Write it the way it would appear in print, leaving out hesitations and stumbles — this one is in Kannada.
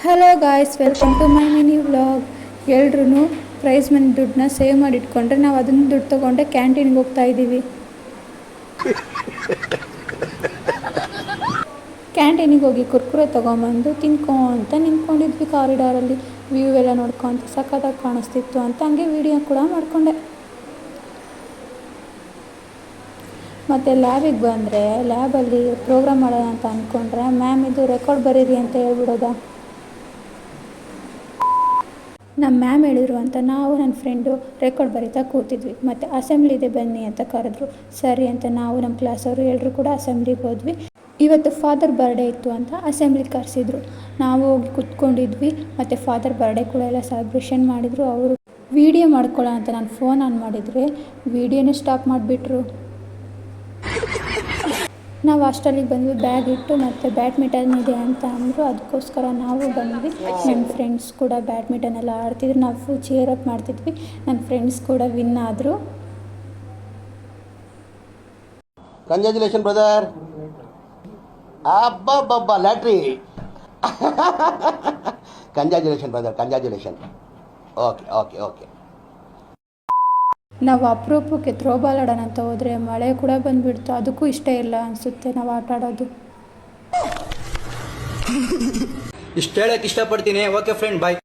Hello guys, welcome to my mini vlog. ಎಲ್ರೂ ಪ್ರೈಸ್ ಮನಿ ದುಡ್ಡನ್ನ ಸೇವ್ ಮಾಡಿ ಇಟ್ಕೊಂಡ್ರೆ ನಾವು ಅದನ್ನು ದುಡ್ಡು ತೊಗೊಂಡೆ ಕ್ಯಾಂಟೀನ್ಗೆ ಹೋಗ್ತಾ ಇದ್ದೀವಿ. ಕ್ಯಾಂಟೀನಿಗೆ ಹೋಗಿ ಕುರ್ಕುರೆ ತೊಗೊಂಬಂದು ತಿನ್ಕೊ ಅಂತ ನಿಂತ್ಕೊಂಡಿದ್ವಿ ಕಾರಿಡಾರಲ್ಲಿ. ವ್ಯೂ ಎಲ್ಲ ನೋಡ್ಕೊತ ಸಖತ್ತಾಗಿ ಕಾಣಿಸ್ತಿತ್ತು ಅಂತ ಹಂಗೆ ವೀಡಿಯೋ ಕೂಡ ಮಾಡಿಕೊಂಡೆ. ಮತ್ತು ಲ್ಯಾಬಿಗೆ ಬಂದರೆ ಲ್ಯಾಬಲ್ಲಿ ಪ್ರೋಗ್ರಾಮ್ ಮಾಡೋಣ ಅಂತ ಅಂದ್ಕೊಂಡ್ರೆ ಮ್ಯಾಮ್ ಇದು ರೆಕಾರ್ಡ್ ಬರೀರಿ ಅಂತ ಹೇಳ್ಬಿಡೋದ. ನಮ್ಮ ಮ್ಯಾಮ್ ಹೇಳಿದ್ರು ಅಂತ ನಾವು ನನ್ನ ಫ್ರೆಂಡು ರೆಕಾರ್ಡ್ ಬರೀತಾ ಕೂತಿದ್ವಿ. ಮತ್ತು ಅಸೆಂಬ್ಲಿ ಇದೆ ಬನ್ನಿ ಅಂತ ಕರೆದ್ರು. ಸರಿ ಅಂತ ನಾವು ನಮ್ಮ ಕ್ಲಾಸವರು ಎಲ್ಲರೂ ಕೂಡ ಅಸೆಂಬ್ಲಿಗೆ ಹೋದ್ವಿ. ಇವತ್ತು ಫಾದರ್ ಬರ್ಡೇ ಇತ್ತು ಅಂತ ಅಸೆಂಬ್ಲಿಗೆ ಕರೆಸಿದ್ರು. ನಾವು ಹೋಗಿ ಕೂತ್ಕೊಂಡಿದ್ವಿ. ಮತ್ತು ಫಾದರ್ ಬರ್ಡೇ ಕೂಡ ಎಲ್ಲ ಸೆಲೆಬ್ರೇಷನ್ ಮಾಡಿದರು. ಅವರು ವೀಡಿಯೋ ಮಾಡ್ಕೊಳ್ಳೋ ಅಂತ ನಾನು ಫೋನ್ ಆನ್ ಮಾಡಿದರೆ ವೀಡಿಯೋನೇ ಸ್ಟಾಪ್ ಮಾಡಿಬಿಟ್ರು. ನಾವು ಹಾಸ್ಟೆಲಿಗೆ ಬಂದ್ವಿ. ಬ್ಯಾಗ್ ಇಟ್ಟು ಮತ್ತು ಬ್ಯಾಡ್ಮಿಂಟನ್ ಇದೆ ಅಂತ ಅಂದರು. ಅದಕ್ಕೋಸ್ಕರ ನಾವು ಬಂದ್ವಿ. ನನ್ನ ಫ್ರೆಂಡ್ಸ್ ಕೂಡ ಬ್ಯಾಡ್ಮಿಂಟನ್ ಎಲ್ಲ ಆಡ್ತಿದ್ರು. ನಾವು ಫುಲ್ ಚೇರ್ ಅಪ್ ಮಾಡ್ತಿದ್ವಿ. ನನ್ನ ಫ್ರೆಂಡ್ಸ್ ಕೂಡ ವಿನ್ ಆದರು. Congratulation brother. ಅಬ್ಬಬ್ಬಬ್ಬ lottery. Congratulation brother, congratulation. Okay okay okay. ನಾವು ಅಪರೂಪಕ್ಕೆ ಥ್ರೋಬಾಲ್ ಆಡೋಣ ಅಂತ ಹೋದರೆ ಮಳೆ ಕೂಡ ಬಂದುಬಿಡ್ತು. ಅದಕ್ಕೂ ಇಷ್ಟ ಇಲ್ಲ ಅನಿಸುತ್ತೆ ನಾವು ಆಟ ಆಡೋದು. ಇಷ್ಟು ಹೇಳಕ್ಕೆ ಇಷ್ಟಪಡ್ತೀನಿ. ಓಕೆ ಫ್ರೆಂಡ್, ಬಾಯ್.